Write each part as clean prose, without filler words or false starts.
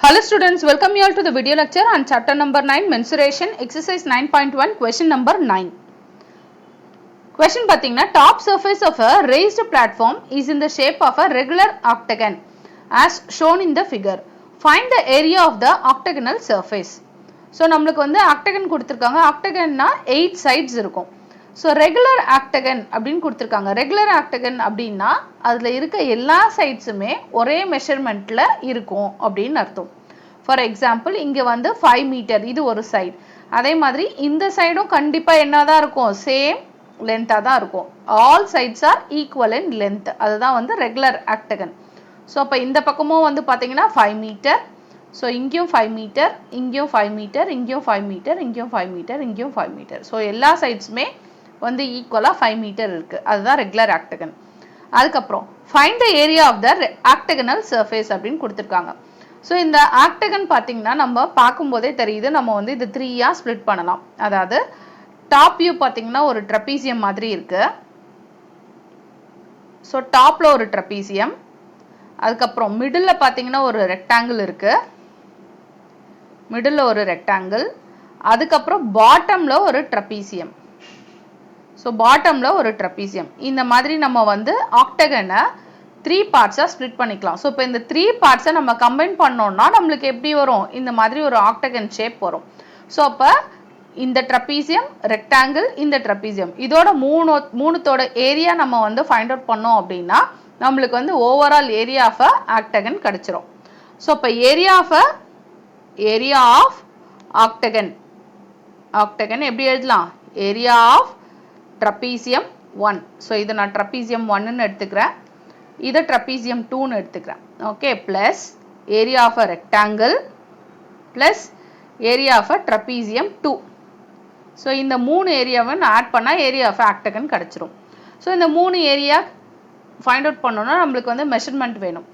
Hello students, welcome you all to the video lecture on chapter number 9 mensuration exercise 9.1 question number 9. Question pathina top surface of a raised platform is in the shape of a regular octagon as shown in the figure. Find the area of the octagonal surface. So நம்மளுக்கு வந்து octagon கொடுத்திருக்காங்க. octagonனா 8 sides இருக்கும். So regular octagon அப்படினு கொடுத்திருக்காங்க. regular octagon அப்படினா அதுல இருக்க எல்லா சைட்ஸுமே ஒரே மெஷர்மென்ட்ல இருக்கும் அப்படினு அர்த்தம். For example இங்க வந்து 5 மீட்டர் இது ஒரு சைடு. அதே மாதிரி இந்த சைடும் கண்டிப்பா என்னதான் இருக்கும்? சேம் லென்த்தா தான் இருக்கும். all sides are equal in length. அதுதான் வந்து regular octagon. So அப்ப இந்த பக்கமும் வந்து பாத்தீங்கன்னா 5 மீட்டர். So இங்கேயும் 5 மீட்டர், இங்கேயும் 5 மீட்டர், இங்கேயும் 5 மீட்டர், இங்கேயும் 5 மீட்டர், இங்கேயும் 5 மீட்டர். So எல்லா சைட்ஸுமே வந்து ஈக்குவலா 5 மீட்டர் இருக்கு. அதுதான் ரெகுலர் ஆக்டகன். அதுக்கப்புறம் find the area of the octagonal surface அப்படின்னு கொடுத்திருக்காங்க. ஸோ இந்த ஆக்டகன் பார்த்தீங்கன்னா நம்ம பார்க்கும்போதே தெரியுது நம்ம வந்து இது 3-ஆ ஸ்ப்ளிட் பண்ணலாம். அதாவது டாப் வியூ பார்த்தீங்கன்னா ஒரு ட்ரபீசியம் மாதிரி இருக்கு. ஸோ டாப்ல ஒரு ட்ரபீசியம், அதுக்கப்புறம் மிடில் பார்த்தீங்கன்னா ஒரு ரெக்டாங்கிள் இருக்கு, மிடில் ஒரு ரெக்டாங்கிள், அதுக்கப்புறம் பாட்டம்ல ஒரு ட்ரபீசியம். ஸோ பாட்டம்ல ஒரு ட்ரபீசியம். இந்த மாதிரி நம்ம வந்து ஆக்டகனை 3 பார்ட்ஸா ஸ்ப்ளிட் பண்ணிக்கலாம். ஸோ இப்போ இந்த 3 பார்ட்ஸை நம்ம கம்பைன் பண்ணோம்னா நம்மளுக்கு எப்படி வரும்? இந்த மாதிரி ஒரு ஆக்டகன் ஷேப் வரும். ஸோ அப்போ இந்த ட்ரபீசியம், ரெக்டாங்கிள், இந்த ட்ரபீசியம் இதோட மூணுத்தோட ஏரியா நம்ம வந்து ஃபைண்ட் அவுட் பண்ணோம் அப்படின்னா நம்மளுக்கு வந்து ஓவரால் ஏரியா ஆஃப் ஆக்டகன் கிடைச்சிரும். ஸோ இப்போ ஏரியா ஆஃப் ஆக்டகன், ஆக்டகன் எப்படி எழுதலாம்? Area of trapezium 1. ஸோ இதை நான் ட்ரபீசியம் 1ன்னு எடுத்துக்கிறேன், இதை ட்ரபீசியம் 2ன்னு எடுத்துக்கிறேன். Okay, plus area of a rectangle plus area of a trapezium 2. So இந்த 3 ஏரியாவை நான் ஆட் பண்ணால் ஏரியா ஆஃப் ஆக்டகன் கிடச்சிரும். ஸோ இந்த 3 ஏரியா ஃபைண்ட் அவுட் பண்ணோம்னா நம்மளுக்கு வந்து மெஷர்மெண்ட் வேணும்.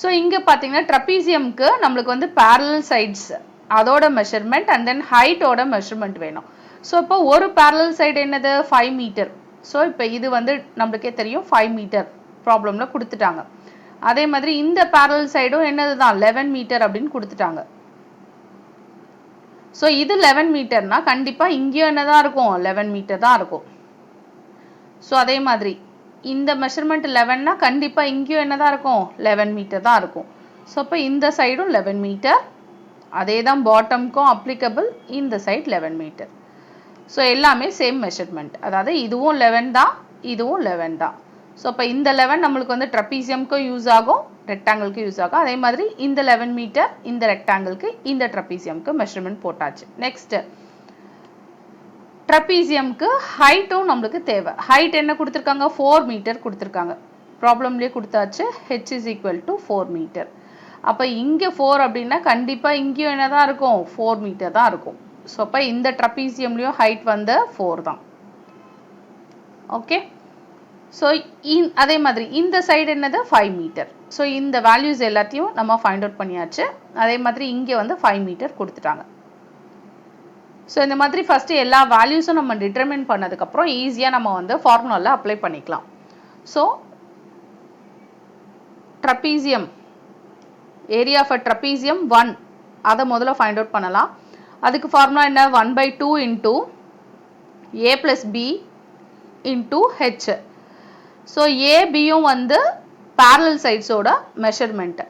ஸோ இங்கே பார்த்தீங்கன்னா ட்ரபீசியம்க்கு நம்மளுக்கு வந்து பேரலல் சைட்ஸ் அதோட மெஷர்மெண்ட் அண்ட் தென் ஹைட்டோட மெஷர்மெண்ட் வேணும். ஸோ இப்போ ஒரு பேரலல் சைடு என்னது? 5 மீட்டர். ஸோ இப்போ இது வந்து நம்மளுக்கே தெரியும் 5 மீட்டர் ப்ராப்ளம்ல கொடுத்துட்டாங்க. அதே மாதிரி இந்த பேரலல் சைடும் என்னது தான்? 11 மீட்டர் அப்படின்னு கொடுத்துட்டாங்க. ஸோ இது 11 மீட்டர்னா கண்டிப்பா இங்கேயும் என்னதான் இருக்கும்? 11 மீட்டர் தான் இருக்கும். ஸோ அதே மாதிரி இந்த மெஷர்மெண்ட் 11னா கண்டிப்பா இங்கேயும் என்னதான் இருக்கும்? 11 மீட்டர் தான் இருக்கும். ஸோ இப்போ இந்த சைடும் 11 மீட்டர், அதே தான் பாட்டம்க்கும் அப்ளிகபிள், இந்த சைட் 11 மீட்டர். ஸோ எல்லாமே சேம் மெஷர்மெண்ட், அதாவது இதுவும் 11 தான், இதுவும் 11 தான். ஸோ இப்போ இந்த 11 நம்மளுக்கு வந்து ட்ரபீசியம்க்கும் யூஸ் ஆகும், ரெக்டாங்கிளுக்கு யூஸ் ஆகும். அதே மாதிரி இந்த 11 மீட்டர் இந்த ரெக்டாங்கிளுக்கு, இந்த ட்ரபீசியம்க்கு மெஷர்மெண்ட் போட்டாச்சு. நெக்ஸ்ட் ட்ரபீசியம்க்கு ஹைட்டும் நம்மளுக்கு தேவை. ஹைட் என்ன கொடுத்துருக்காங்க? 4 மீட்டர் கொடுத்துருக்காங்க. ப்ராப்ளம்லேயே கொடுத்தாச்சு, h is equal to 4 metre. அப்போ இங்கே 4 அப்படின்னா கண்டிப்பாக இங்கேயும் என்ன தான் இருக்கும்? 4 மீட்டர் தான் இருக்கும். ஸோ அப்போ இந்த ட்ரபீசியம்லேயும் ஹைட் வந்து 4 தான். ஓகே, ஸோ அதே மாதிரி இந்த சைடு என்னது? 5 மீட்டர். ஸோ இந்த வேல்யூஸ் எல்லாத்தையும் நம்ம ஃபைண்ட் அவுட் பண்ணியாச்சு. அதே மாதிரி இங்கே வந்து 5 மீட்டர் கொடுத்துட்டாங்க. ஸோ இந்த மாதிரி ஃபர்ஸ்ட் எல்லா வேல்யூஸும் நம்ம டிட்டர்மின் பண்ணதுக்கப்புறம் ஈஸியாக நம்ம வந்து ஃபார்முலாவில் அப்ளை பண்ணிக்கலாம். So trapezium area of a trapezium 1 அதை முதல்ல ஃபைண்ட் அவுட் பண்ணலாம். அதுக்கு ஃபார்முலா என்ன? 1/2 into a plus b into h. So ஏபியும் வந்து பேரலல் சைட்ஸோட மெஷர்மெண்ட்.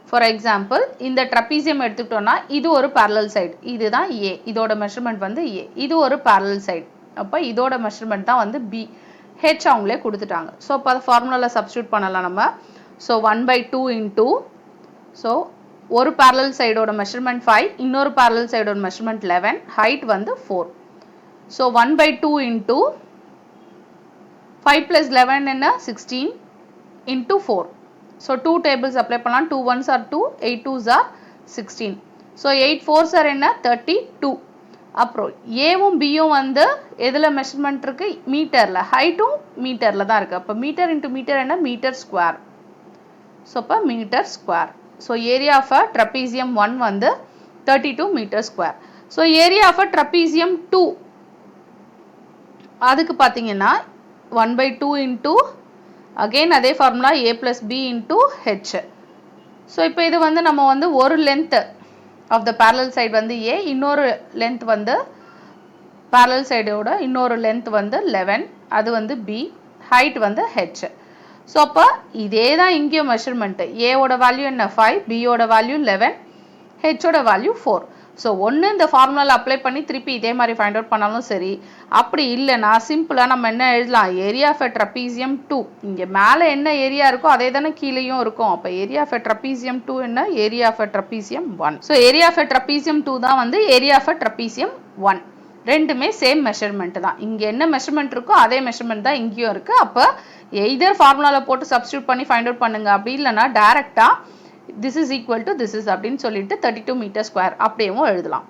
ஃபார் எக்ஸாம்பிள் இந்த ட்ரபீசியம் எடுத்துக்கிட்டோம்னா இது ஒரு பேரலல் சைடு, இதுதான் ஏ, இதோட மெஷர்மெண்ட் வந்து ஏ, இது ஒரு பேரலல் சைடு, அப்போ இதோட மெஷர்மெண்ட் தான் வந்து பி, ஹெச் அவங்களே கொடுத்துட்டாங்க. ஸோ அப்போ அதை ஃபார்முலாவில் சப்ஸ்டியூட் பண்ணலாம் நம்ம. ஸோ 1/2 இன்டூ, ஸோ ஒரு பேரலல் சைடோட மெஷர்மெண்ட் 5, இன்னொரு பேரலல் சைடோட மெஷர்மெண்ட் 11, ஹைட் வந்து 4. ஸோ 1/2 இன்டூ 5 plus 11 என்ன? 16 into 4. ஸோ 2 டேபிள்ஸ் அப்ளை பண்ணலாம். 2 1s are 2, 8 2s are 16. So 8 4s are என்ன? 32. அப்புறம் ஏவும் பியும் வந்து எதில் மெஷர்மெண்ட் இருக்கு? மீட்டரில். ஹைட்டும் மீட்டரில் தான் இருக்குது. அப்போ மீட்டர் இன்ட்டு மீட்டர் என்ன? Metre square. ஸோ இப்போ metre square. So area of a trapezium 1 வந்து 32 metre square. So area of a trapezium 2 அதுக்கு பார்த்தீங்கன்னா 1/2 இன்டூ அகெயின் அதே formula a plus b into h. So இப்போ இது வந்து நம்ம வந்து ஒரு length of the parallel side வந்து a, இன்னொரு லென்த் வந்து parallel sideோட இன்னொரு லென்த் வந்து 11, அது வந்து b, height வந்து h. ஸோ அப்போ இதே தான் இங்கேயும் மெஷர்மெண்ட். a ஓட வேல்யூ என்ன 5, b ஓட வேல்யூ 11, h ஓட வேல்யூ 4. ஸோ ஒன்று இந்த ஃபார்முலாவில் அப்ளை பண்ணி திருப்பி இதே மாதிரி ஃபைண்ட் அவுட் பண்ணாலும் சரி, அப்படி இல்லைனா சிம்பிளாக நம்ம என்ன எழுதலாம், ஏரியா ஆஃப் எ ட்ரபீசியம் 2. இங்கே மேலே என்ன ஏரியா இருக்கோ அதே தானே கீழேயும் இருக்கும். அப்போ ஏரியா ஆஃப் எ ட்ரபீசியம் 2 என்ன, area of a trapezium 1. So area of a trapezium 2 தான் வந்து ஏரியா ஆஃப் எ ட்ரபீசியம் 1. ரெண்டுமே சேம் மெஷர்மெண்ட் தான். இங்கே என்ன மெஷர்மெண்ட் இருக்கோ அதே மெஷர்மெண்ட் தான் இங்கேயும் இருக்குது. அப்போ எய்தர் ஃபார்முலாவில் போட்டு சப்ஸ்டியூட் பண்ணி ஃபைண்ட் அவுட் பண்ணுங்க, அப்படி இல்லைனா டேரெக்டாக this is equal to this is அப்படின்னு சொல்லிட்டு 32 மீட்டர் ஸ்கொயர் அப்படியேவும் எழுதலாம்.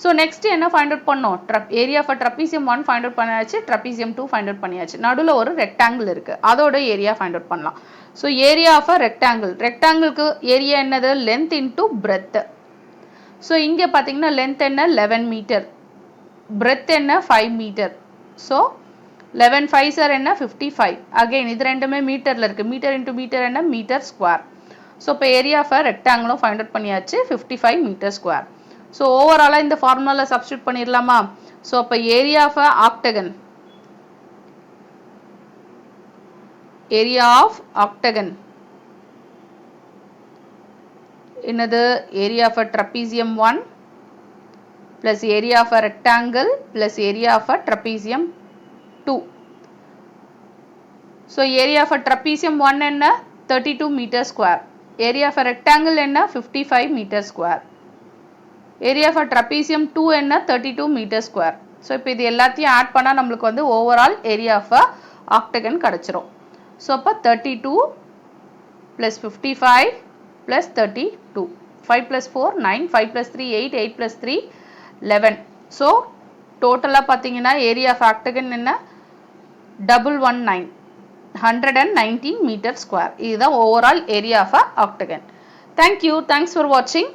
ஸோ நெக்ஸ்ட் என்ன ஃபைண்ட் அவுட் பண்ணோம், area for trapezium 1 find out பண்ணியாச்சு, ட்ரபீசியம் 2 ஃபைண்ட் அவுட் பண்ணியாச்சு. நடுவில் ஒரு ரெக்டாங்கிள் இருக்கு, அதோட ஏரியா ஃபைண்ட் அவுட் பண்ணலாம். So area of a rectangle, ரெக்டாங்கிளுக்கு ஏரியா என்னது, லென்த் இன்டூ பிரெத். ஸோ இங்கே பார்த்தீங்கன்னா லென்த் என்ன 11 மீட்டர், பிரெத் என்ன 5 மீட்டர். ஸோ 11 5 சார் என்ன 55. அகைன் இது ரெண்டுமே மீட்டர்ல இருக்கு, மீட்டர் இன்டூ மீட்டர் என்ன மீட்டர் ஸ்கொயர். ஸோ இப்போ ஏரியா ஆஃப் ரெக்டாங்கிளும் ஃபைண்ட் அவுட் பண்ணியாச்சு, 55 மீட்டர் ஸ்கொயர். ஸோ ஓவராலாக இந்த ஃபார்முலாவில் சப்ஸ்டியூட் பண்ணிடலாமா. ஸோ அப்போ area of octagon, area of octagon என்னது, area of trapezium 1 plus area of rectangle plus area of trapezium 2. So area of trapezium 1 என்ன 32 metre square, area of rectangle என்ன 55 metre square, area of trapezium 2 என்ன 32 metre square. So இப்போ இது எல்லாத்தையும் add பண்ணால் நம்மளுக்கு வந்து ஓவரால் ஏரியா ஆஃப் ஆக்டகன் கிடச்சிரும். ஸோ அப்போ 32 + 55 + 32, 5 + 4 9, 5 + 3 8, 8 + 3 11. ஸோ டோட்டலாக பார்த்தீங்கன்னா ஏரியா ஆஃப் ஆக்டகன் என்ன 119, 119 மீட்டர் ஸ்கொயர். இதுதான் overall area of octagon. Thank you, thanks for வாட்சிங்.